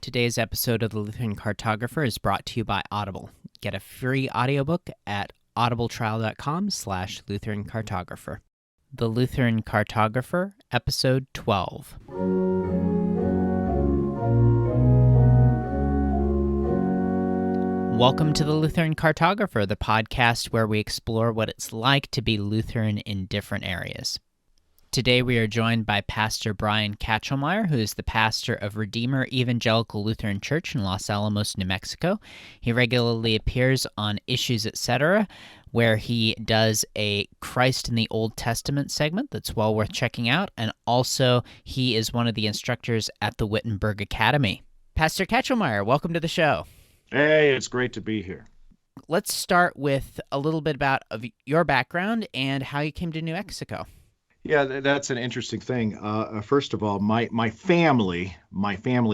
Today's episode of the Lutheran Cartographer is brought to you by Audible. Get a free audiobook at audibletrial.com/Lutheran Cartographer. The Lutheran Cartographer, Episode 12. Welcome to the Lutheran Cartographer, the podcast where we explore what it's like to be Lutheran in different areas. Today we are joined by Pastor Brian Kachelmeier, who is the pastor of Redeemer Evangelical Lutheran Church in Los Alamos, New Mexico. He regularly appears on Issues, Etc., where he does a Christ in the Old Testament segment that's well worth checking out, and also he is one of the instructors at the Wittenberg Academy. Pastor Kachelmeier, welcome to the show. Hey, it's great to be here. Let's start with a little bit about your background and how you came to New Mexico. Yeah, that's an interesting thing. First of all, my family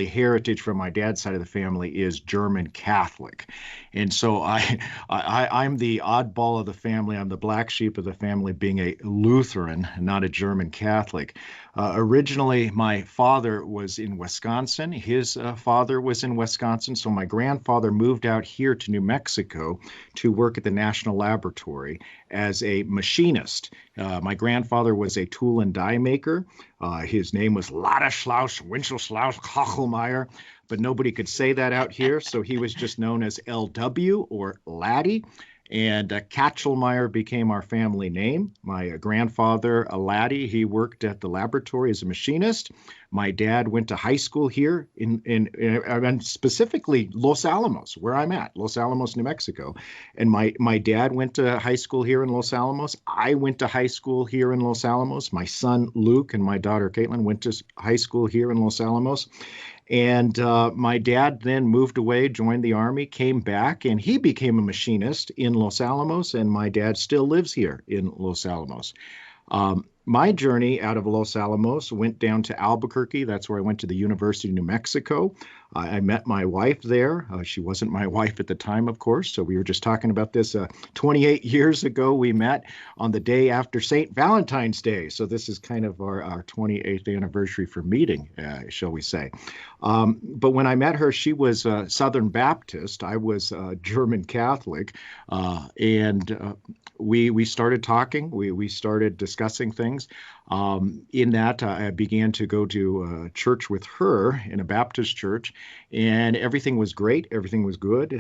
heritage from my dad's side of the family is German Catholic, and so I'm the oddball of the family. I'm the black sheep of the family, being a Lutheran, not a German Catholic. Originally, my father was in Wisconsin. His father was in Wisconsin, so my grandfather moved out here to New Mexico to work at the National Laboratory as a machinist. My grandfather was a tool and die maker. His name was Ladislaus Winkelslaus Kachelmeier, but nobody could say that out here, so he was just known as LW or Laddie. And Kachelmeier became our family name. My grandfather, Laddie, he worked at the laboratory as a machinist. My dad went to high school here in specifically Los Alamos, where I'm at, Los Alamos, New Mexico. And my dad went to high school here in Los Alamos. I went to high school here in Los Alamos. My son, Luke, and my daughter, Caitlin, went to high school here in Los Alamos. And my dad then moved away, joined the Army, came back, and he became a machinist in Los Alamos, and my dad still lives here in Los Alamos. My journey out of Los Alamos went down to Albuquerque. That's where I went to the University of New Mexico. I met my wife there. She wasn't my wife at the time, of course, so we were just talking about this 28 years ago. We met on the day after St. Valentine's Day, so this is kind of our 28th anniversary for meeting, shall we say. But when I met her, she was Southern Baptist. I was German Catholic, and we started talking. We started discussing things. In that, I began to go to church with her in a Baptist church, and everything was great. Everything was good.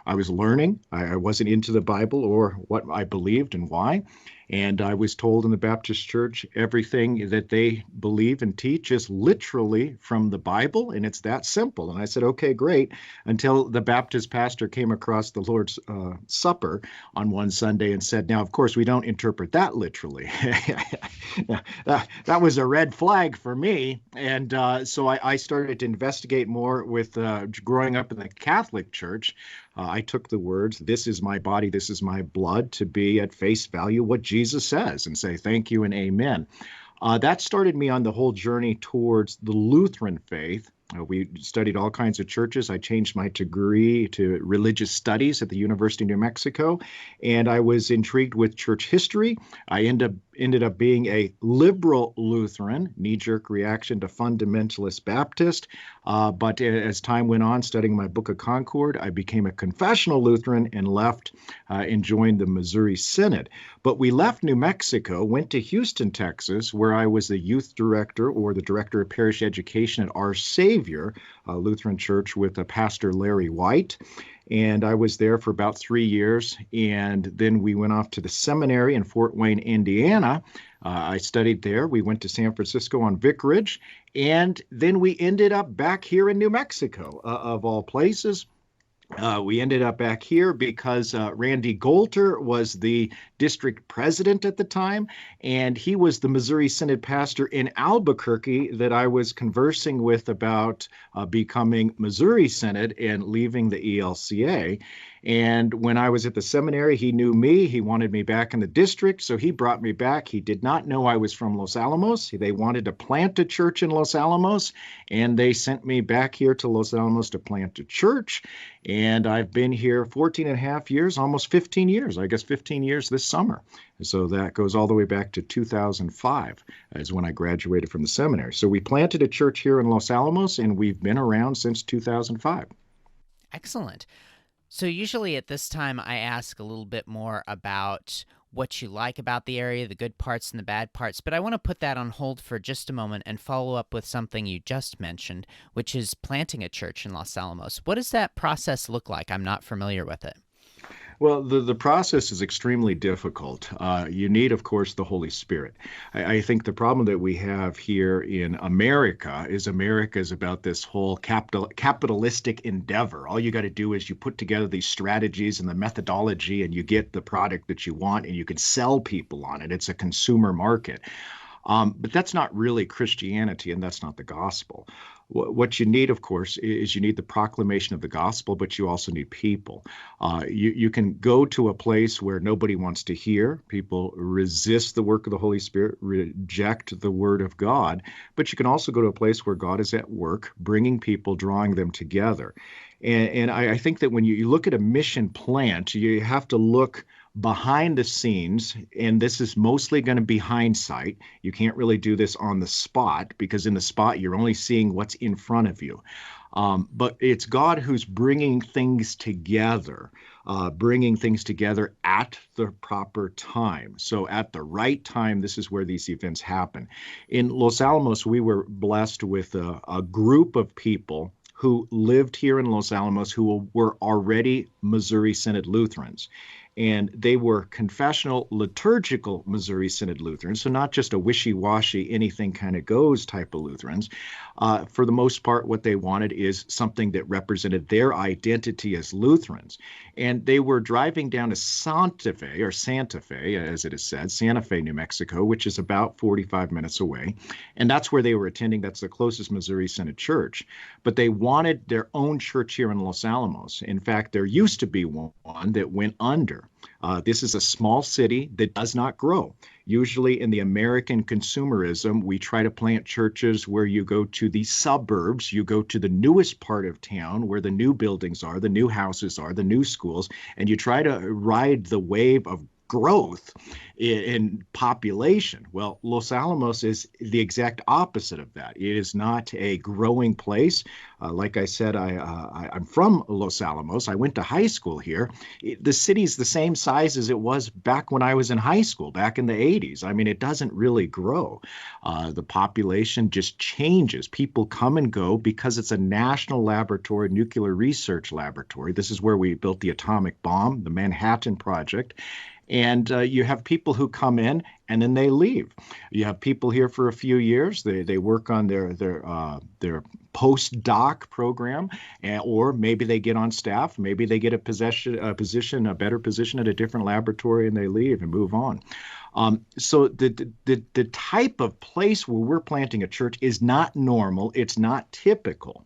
I was learning. I wasn't into the Bible or what I believed and why. And I was told in the Baptist church, everything that they believe and teach is literally from the Bible, and it's that simple. And I said, okay, great, until the Baptist pastor came across the Lord's Supper on one Sunday and said, now, of course, we don't interpret that literally. That was a red flag for me. And so I started to investigate more with growing up in the Catholic Church. I took the words, this is my body, this is my blood, to be at face value what Jesus says and say thank you and amen. That started me on the whole journey towards the Lutheran faith. We studied all kinds of churches. I changed my degree to religious studies at the University of New Mexico, and I was intrigued with church history. I ended up being a liberal Lutheran, knee-jerk reaction to fundamentalist Baptist. But as time went on, studying my Book of Concord, I became a confessional Lutheran and left and joined the Missouri Synod. But we left New Mexico, went to Houston, Texas, where I was the youth director or the director of parish education at Our Savior Lutheran Church with Pastor Larry White. And I was there for about 3 years, and then we went off to the seminary in Fort Wayne, Indiana. I studied there. We went to San Francisco on vicarage, and then we ended up back here in New Mexico, of all places. We ended up back here because Randy Golter was the district president at the time, and he was the Missouri Synod pastor in Albuquerque that I was conversing with about becoming Missouri Synod and leaving the ELCA. And when I was at the seminary, he knew me. He wanted me back in the district, so he brought me back. He did not know I was from Los Alamos. They wanted to plant a church in Los Alamos, and they sent me back here to Los Alamos to plant a church. And I've been here 14 and a half years, almost 15 years, I guess 15 years this summer. So that goes all the way back to 2005 is when I graduated from the seminary. So we planted a church here in Los Alamos, and we've been around since 2005. Excellent. So usually at this time, I ask a little bit more about what you like about the area, the good parts and the bad parts, but I want to put that on hold for just a moment and follow up with something you just mentioned, which is planting a church in Los Alamos. What does that process look like? I'm not familiar with it. Well, the process is extremely difficult. You need, of course, the Holy Spirit. I think the problem that we have here in America is about this whole capitalistic endeavor. All you got to do is you put together these strategies and the methodology, and you get the product that you want, and you can sell people on it. It's a consumer market. But that's not really Christianity, and that's not the gospel. What you need, of course, is you need the proclamation of the gospel, but you also need people. You can go to a place where nobody wants to hear. People resist the work of the Holy Spirit, reject the word of God. But you can also go to a place where God is at work, bringing people, drawing them together. And I think that when you look at a mission plant, you have to look behind the scenes, and this is mostly going to be hindsight. You can't really do this on the spot, because in the spot, you're only seeing what's in front of you. But it's God who's bringing things together at the proper time. So at the right time, this is where these events happen. In Los Alamos, we were blessed with a group of people who lived here in Los Alamos who were already Missouri Synod Lutherans. And they were confessional, liturgical Missouri Synod Lutherans, so not just a wishy-washy, anything kind of goes type of Lutherans. For the most part, what they wanted is something that represented their identity as Lutherans. And they were driving down to Santa Fe, as it is said, Santa Fe, New Mexico, which is about 45 minutes away. And that's where they were attending. That's the closest Missouri Synod church. But they wanted their own church here in Los Alamos. In fact, there used to be one that went under. This is a small city that does not grow. Usually in the American consumerism, we try to plant churches where you go to the suburbs, you go to the newest part of town where the new buildings are, the new houses are, the new schools, and you try to ride the wave of growth in population. Well, Los Alamos is the exact opposite of that. It is not a growing place. Like I said, I'm from Los Alamos. I went to high school here. The city's the same size as it was back when I was in high school, back in the 80s. I mean, it doesn't really grow. The population just changes. People come and go because it's a national laboratory, nuclear research laboratory. This is where we built the atomic bomb, the Manhattan Project. And you have people who come in and then they leave. You have people here for a few years. They work on their postdoc program, or maybe they get on staff. Maybe they get a better position at a different laboratory, and they leave and move on. So the type of place where we're planting a church is not normal. It's not typical.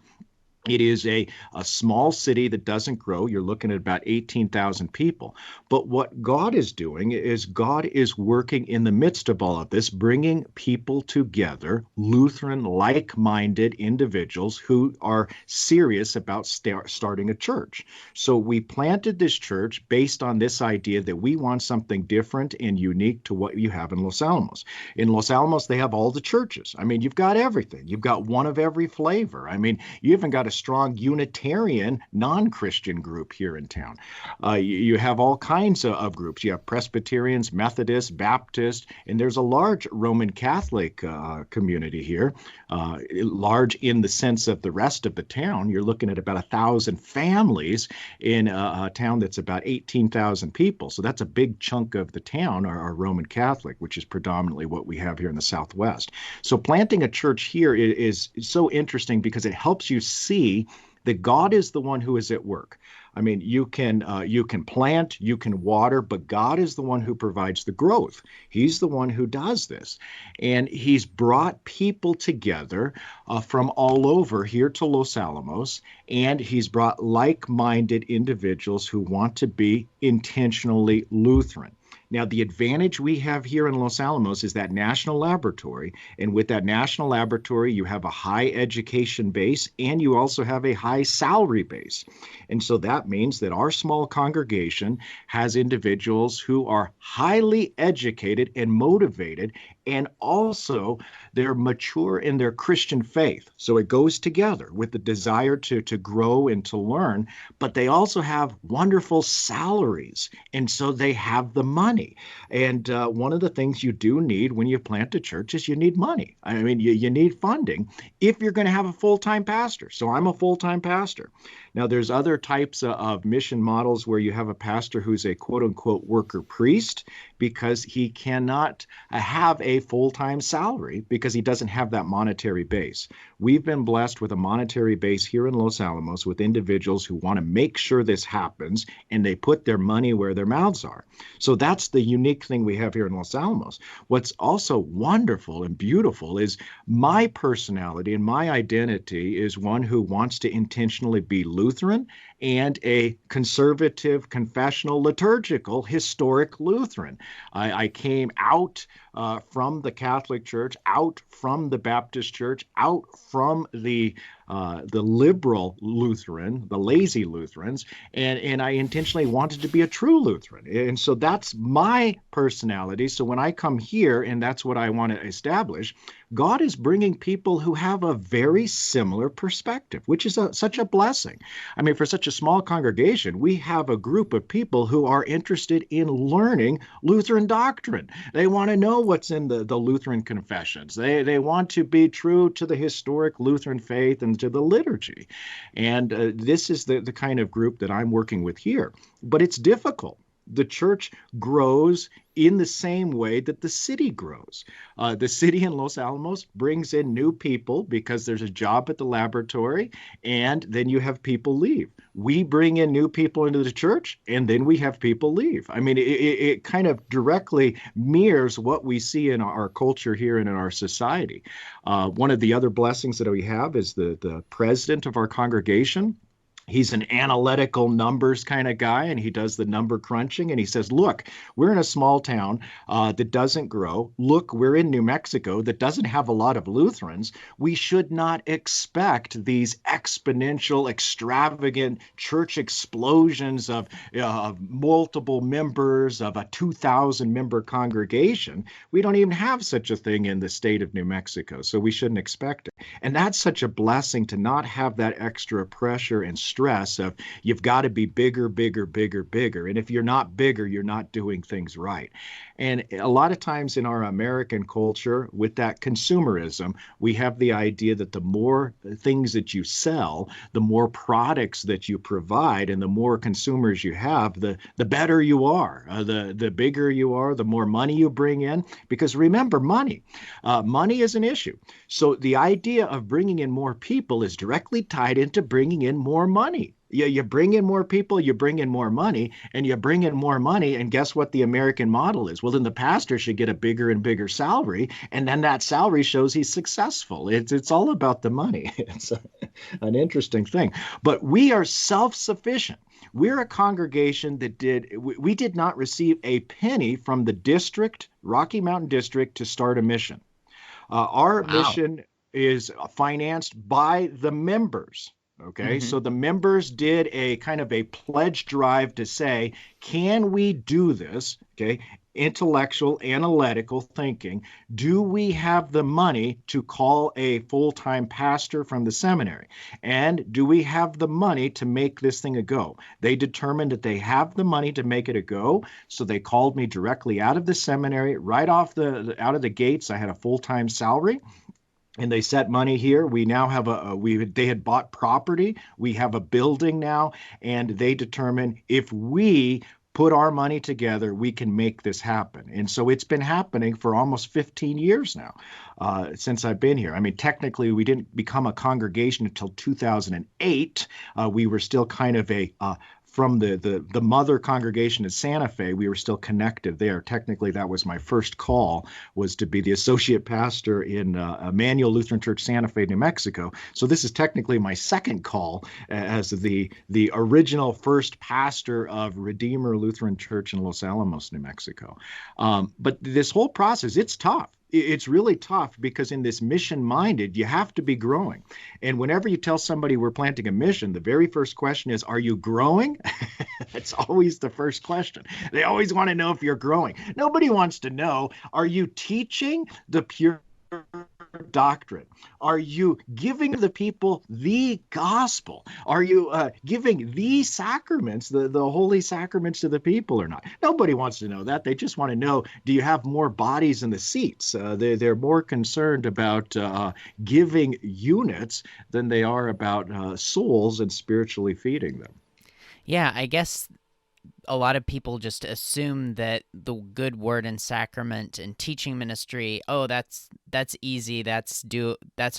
It is a small city that doesn't grow. You're looking at about 18,000 people. But what God is doing is God is working in the midst of all of this, bringing people together, Lutheran, like-minded individuals who are serious about starting a church. So we planted this church based on this idea that we want something different and unique to what you have in Los Alamos. In Los Alamos, they have all the churches. I mean, you've got everything. You've got one of every flavor. I mean, you even got a strong Unitarian non-Christian group here in town. You have all kinds of groups. You have Presbyterians, Methodists, Baptists, and there's a large Roman Catholic community here, large in the sense of the rest of the town. You're looking at about 1,000 families in a town that's about 18,000 people. So that's a big chunk of the town are Roman Catholic, which is predominantly what we have here in the Southwest. So planting a church here is so interesting because it helps you see see that God is the one who is at work. I mean, you can plant, you can water, but God is the one who provides the growth. He's the one who does this, and He's brought people together from all over here to Los Alamos, and He's brought like-minded individuals who want to be intentionally Lutheran. Now, the advantage we have here in Los Alamos is that national laboratory. And with that national laboratory, you have a high education base and you also have a high salary base. And so that means that our small congregation has individuals who are highly educated and motivated, and also they're mature in their Christian faith. So it goes together with the desire to grow and to learn, but they also have wonderful salaries. And so they have the money. And one of the things you do need when you plant a church is you need money. I mean, you need funding if you're going to have a full-time pastor. So I'm a full-time pastor. Now, there's other types of mission models where you have a pastor who's a quote-unquote worker priest because he cannot have a full-time salary because he doesn't have that monetary base. We've been blessed with a monetary base here in Los Alamos with individuals who want to make sure this happens, and they put their money where their mouths are. So that's the unique thing we have here in Los Alamos. What's also wonderful and beautiful is my personality and my identity is one who wants to intentionally be Lutheran and a conservative, confessional, liturgical, historic Lutheran. I came out from the Catholic Church, out from the Baptist Church, out from the liberal Lutheran, the lazy Lutherans, and I intentionally wanted to be a true Lutheran. And so that's my personality. So when I come here, and that's what I want to establish, God is bringing people who have a very similar perspective, which is such a blessing. I mean, for such a small congregation, we have a group of people who are interested in learning Lutheran doctrine. They want to know what's in the Lutheran confessions. They want to be true to the historic Lutheran faith and to the liturgy. And this is the kind of group that I'm working with here. But it's difficult. The church grows in the same way that the city grows. The city in Los Alamos brings in new people because there's a job at the laboratory, and then you have people leave. We bring in new people into the church, and then we have people leave. I mean, it kind of directly mirrors what we see in our culture here and in our society. One of the other blessings that we have is the president of our congregation. He's an analytical numbers kind of guy, and he does the number crunching. And he says, look, we're in a small town that doesn't grow. Look, we're in New Mexico that doesn't have a lot of Lutherans. We should not expect these exponential, extravagant church explosions of multiple members of a 2,000-member congregation. We don't even have such a thing in the state of New Mexico, so we shouldn't expect it. And that's such a blessing to not have that extra pressure and stress of you've got to be bigger, bigger, bigger, bigger. And if you're not bigger, you're not doing things right. And a lot of times in our American culture, with that consumerism, we have the idea that the more things that you sell, the more products that you provide, and the more consumers you have, the better you are. The bigger you are, the more money you bring in. Because remember, money is an issue. So the idea of bringing in more people is directly tied into bringing in more money. You bring in more people, you bring in more money, and you bring in more money, and guess what the American model is? Well, then the pastor should get a bigger and bigger salary, and then that salary shows he's successful. It's all about the money. It's an interesting thing. But we are self-sufficient. We're a congregation that we did not receive a penny from the district, Rocky Mountain District, to start a mission. Our mission is financed by the members. Okay, Mm-hmm. so the members did a kind of a pledge drive to say, can we do this? Okay, intellectual, analytical thinking. Do we have the money to call a full-time pastor from the seminary? And do we have the money to make this thing a go? They determined that they have the money to make it a go, so they called me directly out of the seminary, right off out of the gates. I had a full-time salary. And they set money here. We now have they had bought property. We have a building now, and they determine if we put our money together, we can make this happen. And so it's been happening for almost 15 years now, since I've been here. I mean, technically, we didn't become a congregation until 2008. We were still kind of from the mother congregation in Santa Fe, we were still connected there. Technically, that was my first call, was to be the associate pastor in Emmanuel Lutheran Church, Santa Fe, New Mexico. So this is technically my second call as the original first pastor of Redeemer Lutheran Church in Los Alamos, New Mexico. But this whole process, it's tough. It's really tough because in this mission-minded, you have to be growing. And whenever you tell somebody we're planting a mission, the very first question is, are you growing? That's always the first question. They always want to know if you're growing. Nobody wants to know, are you teaching the pure doctrine? Are you giving the people the gospel? Are you giving the sacraments, the holy sacraments to the people or not? Nobody wants to know that. They just want to know, do you have more bodies in the seats? They're more concerned about giving units than they are about souls and spiritually feeding them. Yeah, I guess a lot of people just assume that the good word and sacrament and teaching ministry, oh, that's easy, that's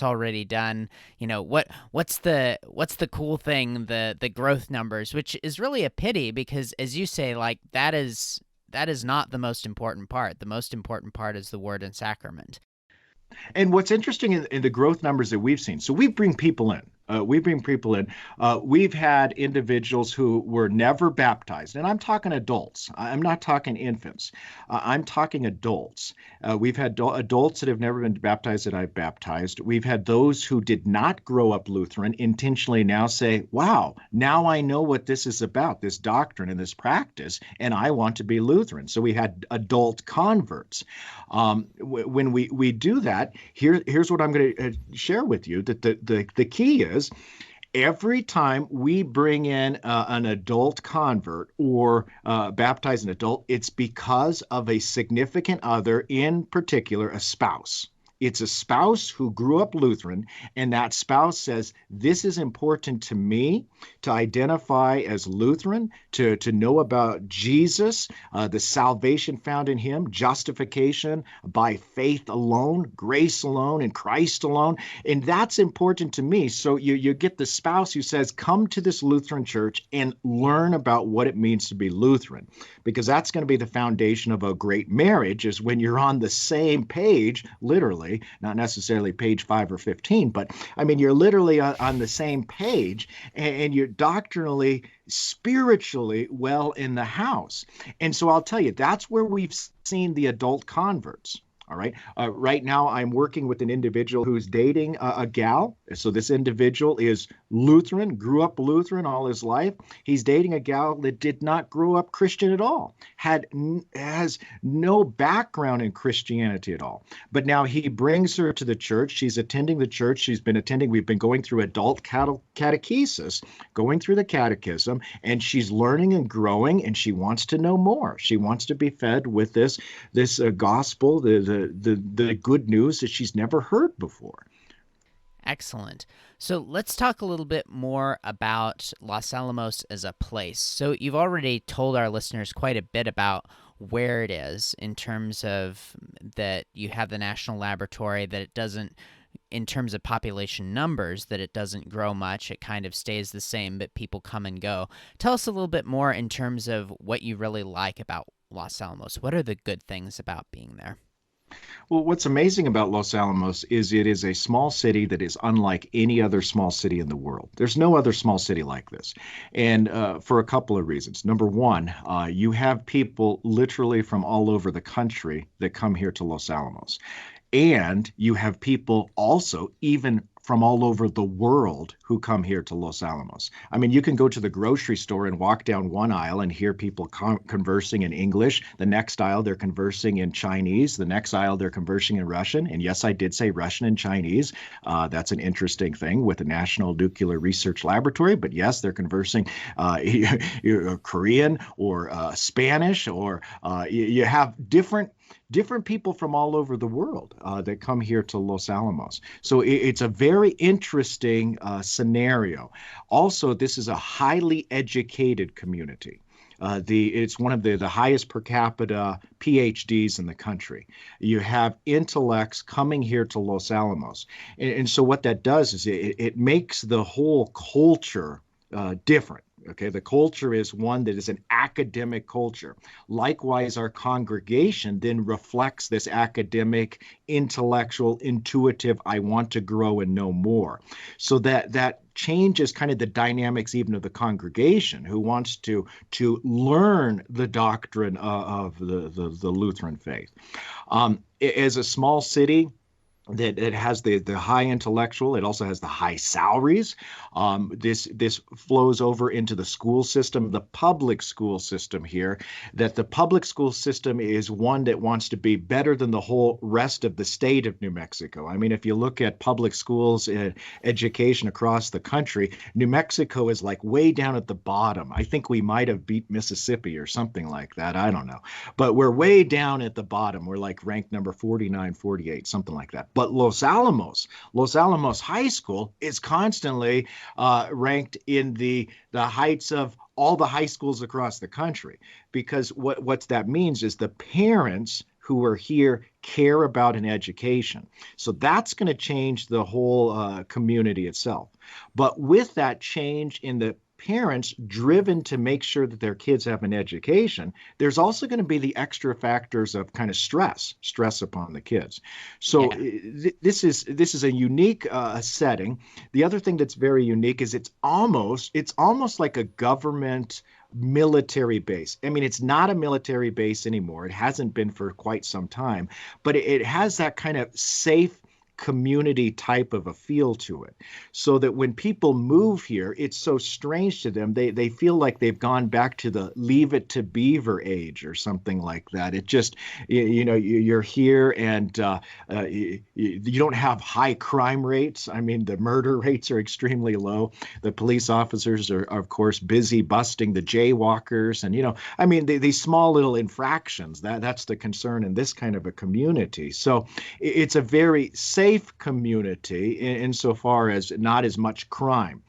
already done. You know, what's the cool thing, the growth numbers, which is really a pity because, as you say, like that is not the most important part. The most important part is the word and sacrament. And what's interesting in the growth numbers that we've seen, so we bring people in. We've had individuals who were never baptized, and I'm talking adults. I'm not talking infants. I'm talking adults. We've had adults that have never been baptized that I've baptized. We've had those who did not grow up Lutheran intentionally now say, wow, now I know what this is about, this doctrine and this practice, and I want to be Lutheran. So we had adult converts. When we do that, here's what I'm going to share with you, that the key is, every time we bring in an adult convert or baptize an adult, it's because of a significant other, in particular, a spouse. It's a spouse who grew up Lutheran, and that spouse says, this is important to me to identify as Lutheran, to know about Jesus, the salvation found in him, justification by faith alone, grace alone, and Christ alone. And that's important to me. So you get the spouse who says, come to this Lutheran church and learn about what it means to be Lutheran, because that's going to be the foundation of a great marriage, is when you're on the same page, literally, not necessarily page 5 or 15, but I mean, you're literally on the same page, and you're doctrinally, spiritually well in the house. And so I'll tell you, that's where we've seen the adult converts. All right. Right now, I'm working with an individual who's dating a gal. So this individual is Lutheran, grew up Lutheran all his life. He's dating a gal that did not grow up Christian at all, has no background in Christianity at all. But now he brings her to the church. She's attending the church. She's been attending. We've been going through adult catechesis, going through the catechism, and she's learning and growing, and she wants to know more. She wants to be fed with this gospel, the good news that she's never heard before. Excellent. So let's talk a little bit more about Los Alamos as a place. So you've already told our listeners quite a bit about where it is, in terms of that you have the National Laboratory, that it doesn't, in terms of population numbers, that it doesn't grow much. It kind of stays the same, but people come and go. Tell us a little bit more in terms of what you really like about Los Alamos. What are the good things about being there? Well, what's amazing about Los Alamos is it is a small city that is unlike any other small city in the world. There's no other small city like this. And for a couple of reasons. Number one, you have people literally from all over the country that come here to Los Alamos. And you have people also, even from all over the world, who come here to Los Alamos. I mean, you can go to the grocery store and walk down one aisle and hear people conversing in English. The next aisle, they're conversing in Chinese. The next aisle, they're conversing in Russian. And yes, I did say Russian and Chinese. That's an interesting thing with the National Nuclear Research Laboratory. But yes, they're conversing Korean or Spanish, or you have different people from all over the world that come here to Los Alamos. So it's a very interesting scenario. Also, this is a highly educated community. It's one of the highest per capita PhDs in the country. You have intellects coming here to Los Alamos. And so what that does is it makes the whole culture different. Okay, the culture is one that is an academic culture. Likewise, our congregation then reflects this academic, intellectual, intuitive, I want to grow and know more. So that changes kind of the dynamics even of the congregation who wants to learn the doctrine of the Lutheran faith. As a small city, that it has the high intellectual. It also has the high salaries. This flows over into the school system, the public school system here, that the public school system is one that wants to be better than the whole rest of the state of New Mexico. I mean, if you look at public schools and education across the country, New Mexico is like way down at the bottom. I think we might have beat Mississippi or something like that. I don't know. But we're way down at the bottom. We're like ranked number 49, 48, something like that. But Los Alamos High School is constantly ranked in the heights of all the high schools across the country, because what that means is the parents who are here care about an education. So that's going to change the whole community itself. But with that change in the parents driven to make sure that their kids have an education, there's also going to be the extra factors of kind of stress upon the kids. So this is a unique setting. The other thing that's very unique is it's almost like a government military base. I mean, it's not a military base anymore. It hasn't been for quite some time, but it has that kind of safe community type of a feel to it, so that when people move here, it's so strange to them. They feel like they've gone back to the Leave It to Beaver age or something like that. It just, you're here and you don't have high crime rates. I mean, the murder rates are extremely low. The police officers are, of course, busy busting the jaywalkers, and I mean, these small little infractions. That's the concern in this kind of a community. So it's a very safe community insofar as not as much crime.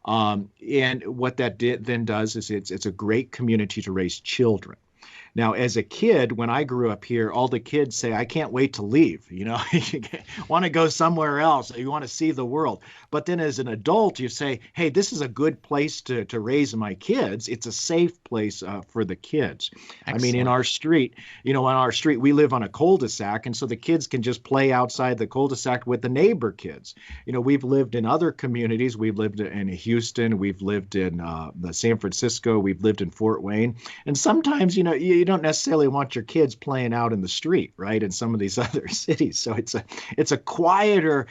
And what that then does is it's a great community to raise children. Now, as a kid, when I grew up here, all the kids say, I can't wait to leave. You want to go somewhere else. You want to see the world. But then as an adult, you say, hey, this is a good place to raise my kids. It's a safe place for the kids. Excellent. I mean, in our street, we live on a cul-de-sac. And so the kids can just play outside the cul-de-sac with the neighbor kids. We've lived in other communities. We've lived in Houston. We've lived in San Francisco. We've lived in Fort Wayne. And sometimes, you don't necessarily want your kids playing out in the street, right, in some of these other cities. So it's a quieter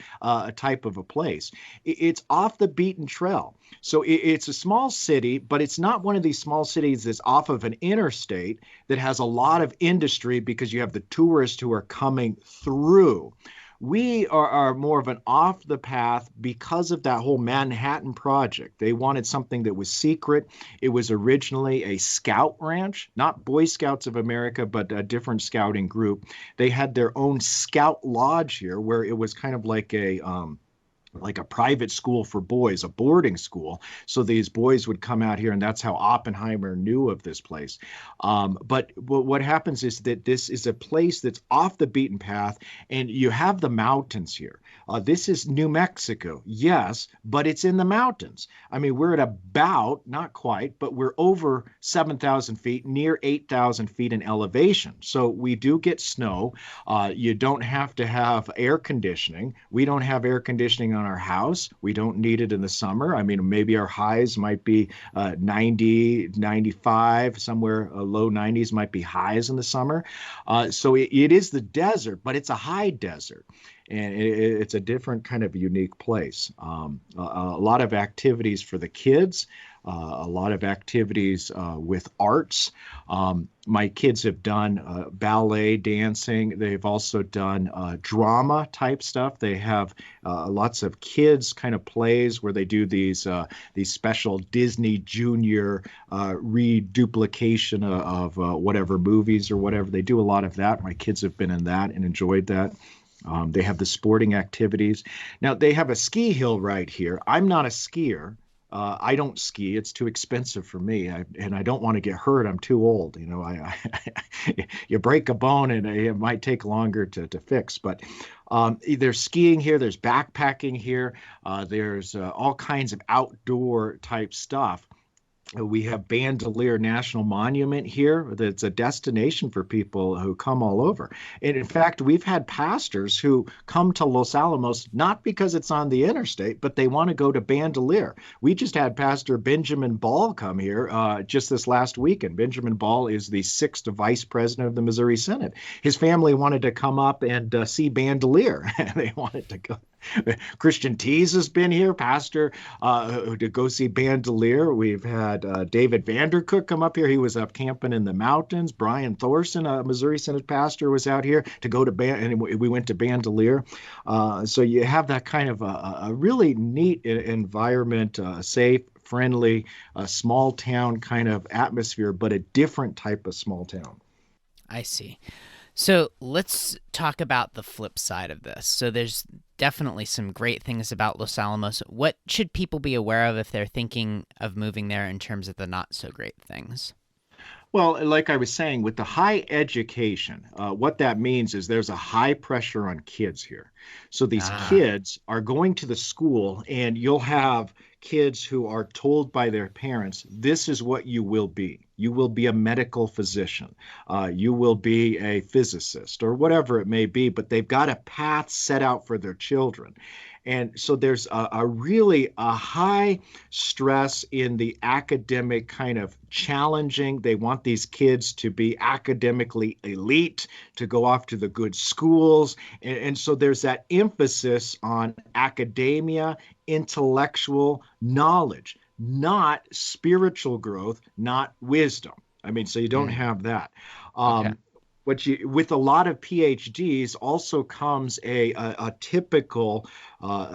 type of a place. It's off the beaten trail. So it's a small city, but it's not one of these small cities that's off of an interstate that has a lot of industry because you have the tourists who are coming through. We are more of an off the path because of that whole Manhattan Project. They wanted something that was secret. It was originally a scout ranch, not Boy Scouts of America, but a different scouting group. They had their own scout lodge here where it was kind of like a private school for boys, a boarding school. So these boys would come out here, and that's how Oppenheimer knew of this place. But what happens is that this is a place that's off the beaten path, and you have the mountains here. This is New Mexico, yes, but it's in the mountains. I mean, we're at about, not quite, but we're over 7,000 feet, near 8,000 feet in elevation. So we do get snow. You don't have to have air conditioning. We don't have air conditioning on our house. We don't need it in the summer. I mean, maybe our highs might be 90, 95, somewhere low 90s might be highs in the summer. So it is the desert, but it's a high desert. And it's a different kind of unique place. A lot of activities for the kids, a lot of activities with arts. My kids have done ballet, dancing. They've also done drama type stuff. They have lots of kids kind of plays where they do these special Disney Junior reduplication of whatever movies or whatever. They do a lot of that. My kids have been in that and enjoyed that. They have the sporting activities. Now, they have a ski hill right here. I'm not a skier. I don't ski. It's too expensive for me, and I don't want to get hurt. I'm too old. You break a bone, and it might take longer to fix. But there's skiing here. There's backpacking here. There's all kinds of outdoor type stuff. We have Bandelier National Monument here. That's a destination for people who come all over. And in fact, we've had pastors who come to Los Alamos not because it's on the interstate, but they want to go to Bandelier. We just had Pastor Benjamin Ball come here just this last weekend. Benjamin Ball is the 6th vice president of the Missouri Synod. His family wanted to come up and see Bandelier. They wanted to go. Christian Tease has been here, pastor, to go see Bandelier. We've had David Vandercook come up here. He was up camping in the mountains. Brian Thorson, a Missouri Synod pastor, was out here to go to and we went to Bandelier. So you have that kind of a really neat environment, safe, friendly, small town kind of atmosphere, but a different type of small town. I see. So let's talk about the flip side of this. So there's definitely some great things about Los Alamos. What should people be aware of if they're thinking of moving there in terms of the not so great things? Well, like I was saying, with the high education, what that means is there's a high pressure on kids here. So these kids are going to the school, and you'll have kids who are told by their parents, this is what you will be. You will be a medical physician. You will be a physicist, or whatever it may be, but they've got a path set out for their children. And so there's a really high stress in the academic kind of challenging. They want these kids to be academically elite, to go off to the good schools. And so there's that emphasis on academia, intellectual knowledge, not spiritual growth, not wisdom. I mean, so you don't have that. Okay. With a lot of PhDs also comes a typical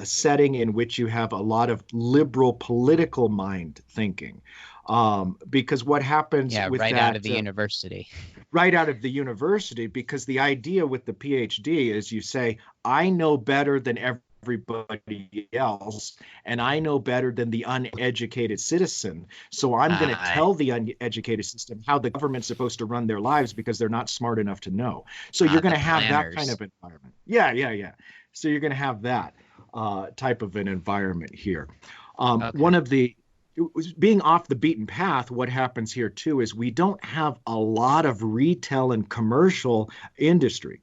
setting in which you have a lot of liberal political mind thinking. Because what happens with right that, out of the university. Right out of the university, because the idea with the PhD is you say, I know better than everybody else, and I know better than the uneducated citizen. So I'm going to tell the uneducated system how the government's supposed to run their lives because they're not smart enough to know. So you're going to have that kind of environment. Yeah. So you're going to have that type of an environment here. One of the being off the beaten path, what happens here too is we don't have a lot of retail and commercial industry.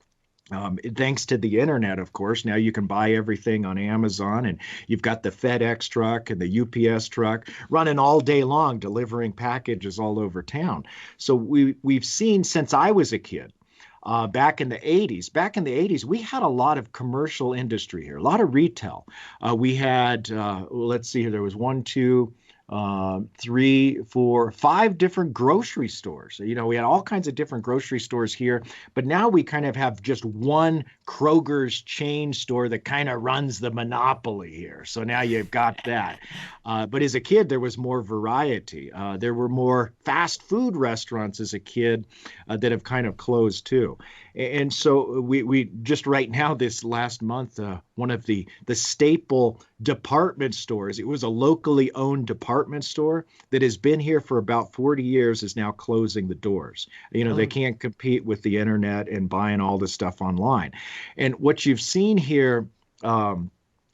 Thanks to the internet, of course, now you can buy everything on Amazon, and you've got the FedEx truck and the UPS truck running all day long, delivering packages all over town. So we've seen since I was a kid, back in the 80s, we had a lot of commercial industry here, a lot of retail. We had, let's see here, there was 1, 2, 3, 4, 5 different grocery stores. We had all kinds of different grocery stores here, but now we kind of have just one Kroger's chain store that kind of runs the monopoly here. So now you've got that. But as a kid, there was more variety. There were more fast food restaurants as a kid that have kind of closed too. And so we just right now, this last month, one of the staple department stores, it was a locally owned department store that has been here for about 40 years, is now closing the doors. They can't compete with the internet and buying all this stuff online. And what you've seen here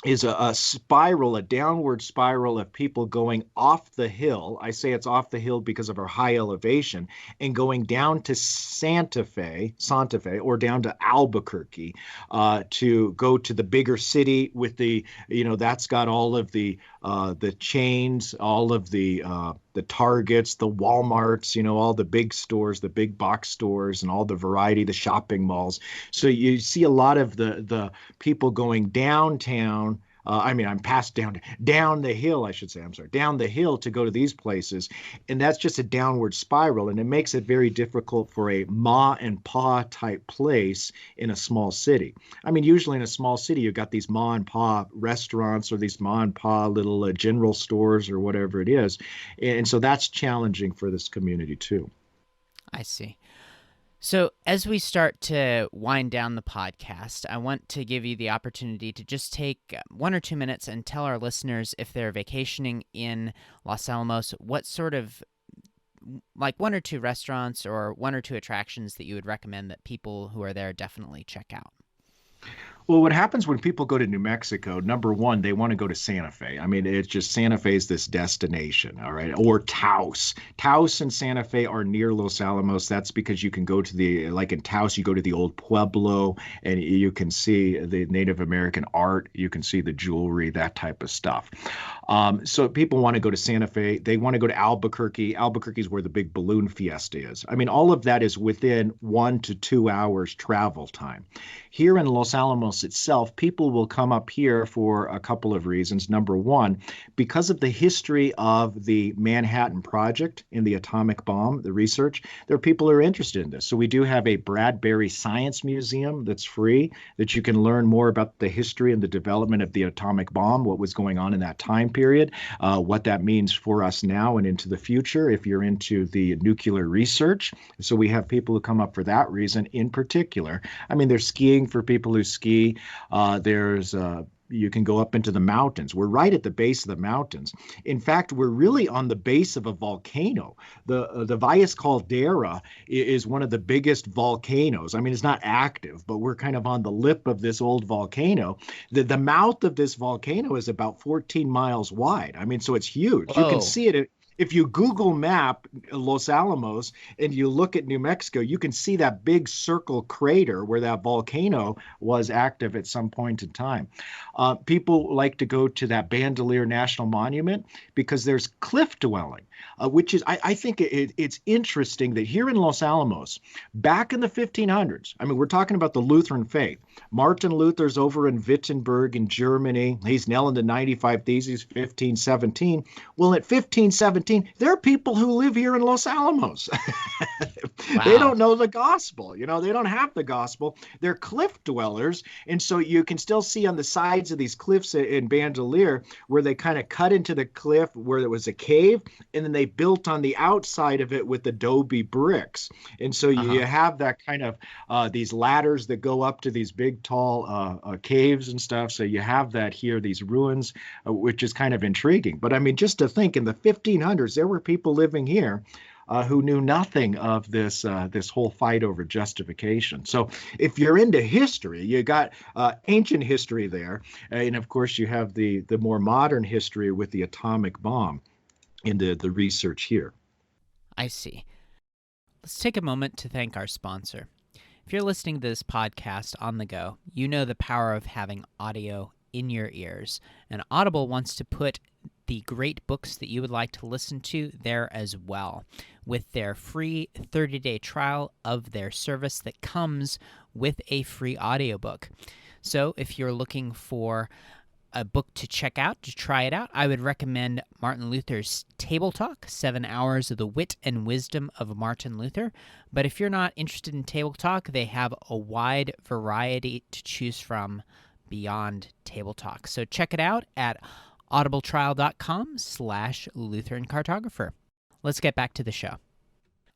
is a spiral, a downward spiral of people going off the hill. I say it's off the hill because of our high elevation, and going down to Santa Fe, or down to Albuquerque to go to the bigger city with the, that's got all of the chains, all of the Targets, the Walmarts, all the big stores, the big box stores, and all the variety, the shopping malls. So you see a lot of the people going downtown. I'm past down the hill, I should say. I'm sorry, down the hill to go to these places. And that's just a downward spiral. And it makes it very difficult for a ma and pa type place in a small city. Usually in a small city, you've got these ma and pa restaurants or these ma and pa little general stores or whatever it is. And so that's challenging for this community too. I see. So, as we start to wind down the podcast, I want to give you the opportunity to just take 1 or 2 minutes and tell our listeners if they're vacationing in Los Alamos, what sort of, like, 1 or 2 restaurants or 1 or 2 attractions that you would recommend that people who are there definitely check out. Well, what happens when people go to New Mexico, number one, they want to go to Santa Fe. I mean, it's just Santa Fe is this destination, all right? Or Taos. Taos and Santa Fe are near Los Alamos. That's because you can go to like in Taos, you go to the old Pueblo and you can see the Native American art. You can see the jewelry, that type of stuff. So people want to go to Santa Fe. They want to go to Albuquerque. Albuquerque is where the big balloon fiesta is. I mean, all of that is within 1 to 2 hours travel time. Here in Los Alamos itself, people will come up here for a couple of reasons. Number one, because of the history of the Manhattan Project and the atomic bomb, the research, there are people who are interested in this. So we do have a Bradbury Science Museum that's free, that you can learn more about the history and the development of the atomic bomb, what was going on in that time period, what that means for us now and into the future if you're into the nuclear research. So we have people who come up for that reason in particular. I mean, there's skiing for people who ski. You can go up into the mountains. We're right at the base of the mountains. In fact, we're really on the base of a volcano. The Valles Caldera is one of the biggest volcanoes. I mean, it's not active, but we're kind of on the lip of this old volcano. The mouth of this volcano is about 14 miles wide. I mean, so it's huge. You can Whoa. see it. If you Google map Los Alamos and you look at New Mexico, you can see that big circle crater where that volcano was active at some point in time. People like to go to that Bandelier National Monument because there's cliff dwelling, which is, I think it's interesting that here in Los Alamos, back in the 1500s, I mean, we're talking about the Lutheran faith. Martin Luther's over in Wittenberg in Germany. He's nailing the 95 Theses, 1517. Well, at 1517, there are people who live here in Los Alamos. They Wow. don't know the gospel. They don't have the gospel. They're cliff dwellers. And so you can still see on the sides of these cliffs in Bandelier where they kind of cut into the cliff where there was a cave, and then they built on the outside of it with adobe bricks. And so you Uh-huh. have that kind of these ladders that go up to these big, tall caves and stuff. So you have that here, these ruins, which is kind of intriguing. But I mean, just to think in the 1500s, there were people living here who knew nothing of this whole fight over justification. So if you're into history, you got ancient history there, and of course you have the more modern history with the atomic bomb in the research here. I see. Let's take a moment to thank our sponsor. If you're listening to this podcast on the go, you know the power of having audio in your ears, and Audible wants to put the great books that you would like to listen to there as well, with their free 30-day trial of their service that comes with a free audiobook. So if you're looking for a book to check out, to try it out, I would recommend Martin Luther's Table Talk, 7 Hours of the Wit and Wisdom of Martin Luther. But if you're not interested in Table Talk, they have a wide variety to choose from beyond Table Talk. So check it out at audibletrial.com/Lutheran Cartographer. Let's get back to the show.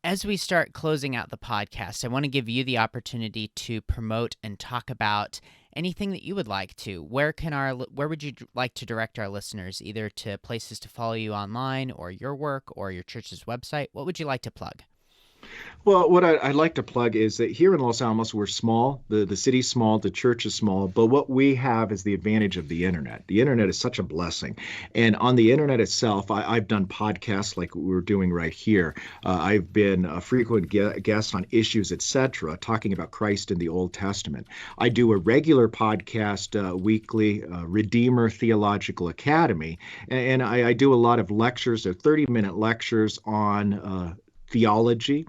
As we start closing out the podcast, I want to give you the opportunity to promote and talk about anything that you would like to. Where would you like to direct our listeners, either to places to follow you online or your work or your church's website? What would you like to plug? Well, what I'd like to plug is that here in Los Alamos, we're small. The city's small, the church is small, but what we have is the advantage of the internet. The internet is such a blessing. And on the internet itself, I've done podcasts like we're doing right here. I've been a frequent guest on issues, etc., talking about Christ in the Old Testament. I do a regular podcast weekly, Redeemer Theological Academy, and I do a lot of lectures. They're 30-minute lectures on theology.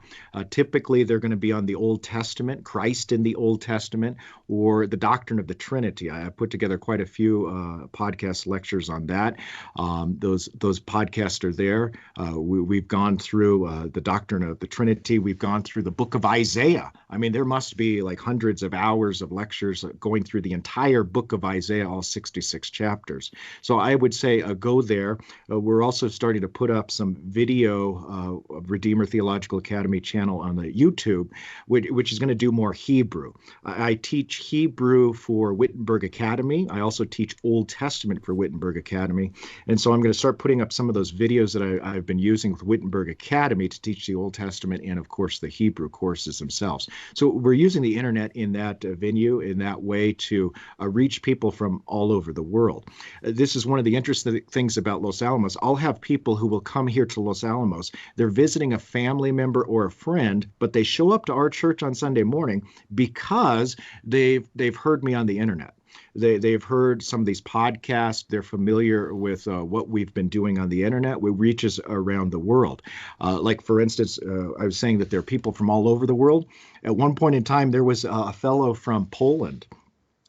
Typically, they're going to be on the Old Testament, Christ in the Old Testament, or the doctrine of the Trinity. I put together quite a few podcast lectures on that. Those podcasts are there. We've gone through the doctrine of the Trinity. We've gone through the book of Isaiah. I mean, there must be like hundreds of hours of lectures going through the entire book of Isaiah, all 66 chapters. So I would say go there. We're also starting to put up some video of Redeemer Theological Academy channel on the YouTube, which is going to do more Hebrew. I teach Hebrew for Wittenberg Academy. I also teach Old Testament for Wittenberg Academy. And so I'm going to start putting up some of those videos that I've been using with Wittenberg Academy to teach the Old Testament and, of course, the Hebrew courses themselves. So we're using the internet in that venue, in that way, to reach people from all over the world. This is one of the interesting things about Los Alamos. I'll have people who will come here to Los Alamos. They're visiting a family member or a friend, but they show up to our church on Sunday morning because they've heard me on the internet. They've heard some of these podcasts. They're familiar with what we've been doing on the internet. We reach us around the world. Like, for instance, I was saying that there are people from all over the world. At one point in time, there was a fellow from Poland.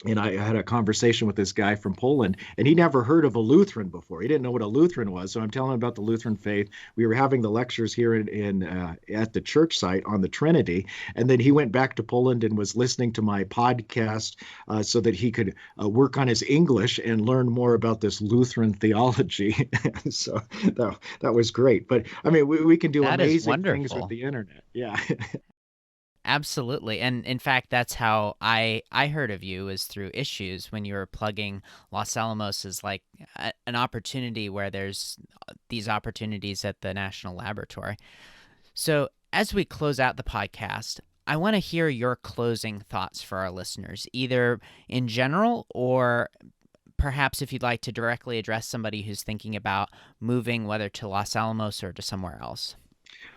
And I had a conversation with this guy from Poland, and he never heard of a Lutheran before. He didn't know what a Lutheran was. So I'm telling him about the Lutheran faith. We were having the lectures here at the church site on the Trinity. And then he went back to Poland and was listening to my podcast so that he could work on his English and learn more about this Lutheran theology. So that was great. But I mean, we can do amazing things with the internet. Yeah. Absolutely. And in fact, that's how I heard of you, is through Issues, when you were plugging Los Alamos as like an opportunity where there's these opportunities at the National Laboratory. So as we close out the podcast, I want to hear your closing thoughts for our listeners, either in general or perhaps if you'd like to directly address somebody who's thinking about moving, whether to Los Alamos or to somewhere else.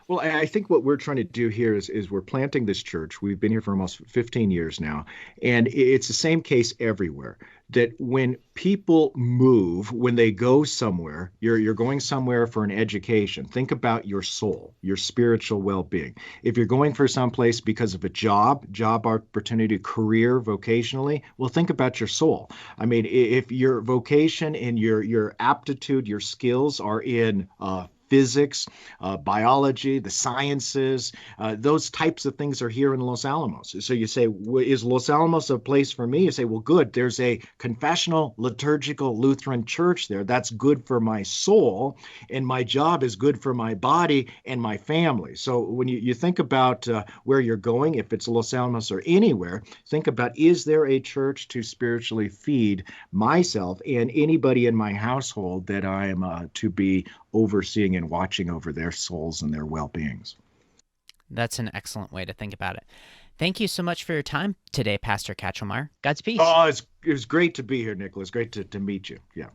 Well, I think what we're trying to do here is we're planting this church. We've been here for almost 15 years now, and it's the same case everywhere, that when people move, when they go somewhere, you're going somewhere for an education. Think about your soul, your spiritual well-being. If you're going for someplace because of a job opportunity, career, vocationally, well, think about your soul. I mean, if your vocation and your aptitude, your skills are in physics, biology, the sciences, those types of things are here in Los Alamos. So you say, is Los Alamos a place for me? You say, well, good. There's a confessional, liturgical Lutheran church there. That's good for my soul, and my job is good for my body and my family. So when you think about where you're going, if it's Los Alamos or anywhere, think about, is there a church to spiritually feed myself and anybody in my household that I am to be overseeing and watching over their souls and their well-beings. That's an excellent way to think about it. Thank you so much for your time today, Pastor Kachelmeier. Godspeed. Oh, it was great to be here, Nicholas. Great to meet you. Yeah.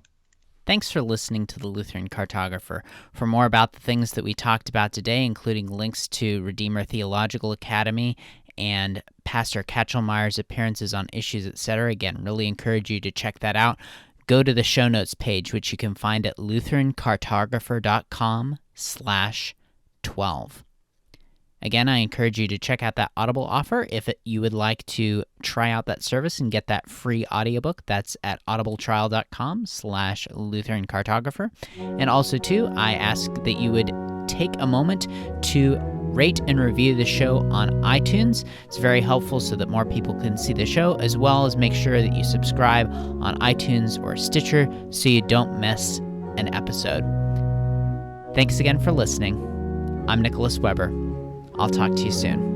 Thanks for listening to the Lutheran Cartographer. For more about the things that we talked about today, including links to Redeemer Theological Academy and Pastor Kachelmeier's appearances on Issues, etc., again, really encourage you to check that out. Go to the show notes page, which you can find at lutherancartographer.com/12. Again, I encourage you to check out that Audible offer if you would like to try out that service and get that free audiobook. That's at audibletrial.com/lutherancartographer. And also, too, I ask that you would take a moment to rate and review the show on iTunes. It's very helpful so that more people can see the show, as well as make sure that you subscribe on iTunes or Stitcher so you don't miss an episode. Thanks again for listening. I'm Nicholas Weber. I'll talk to you soon.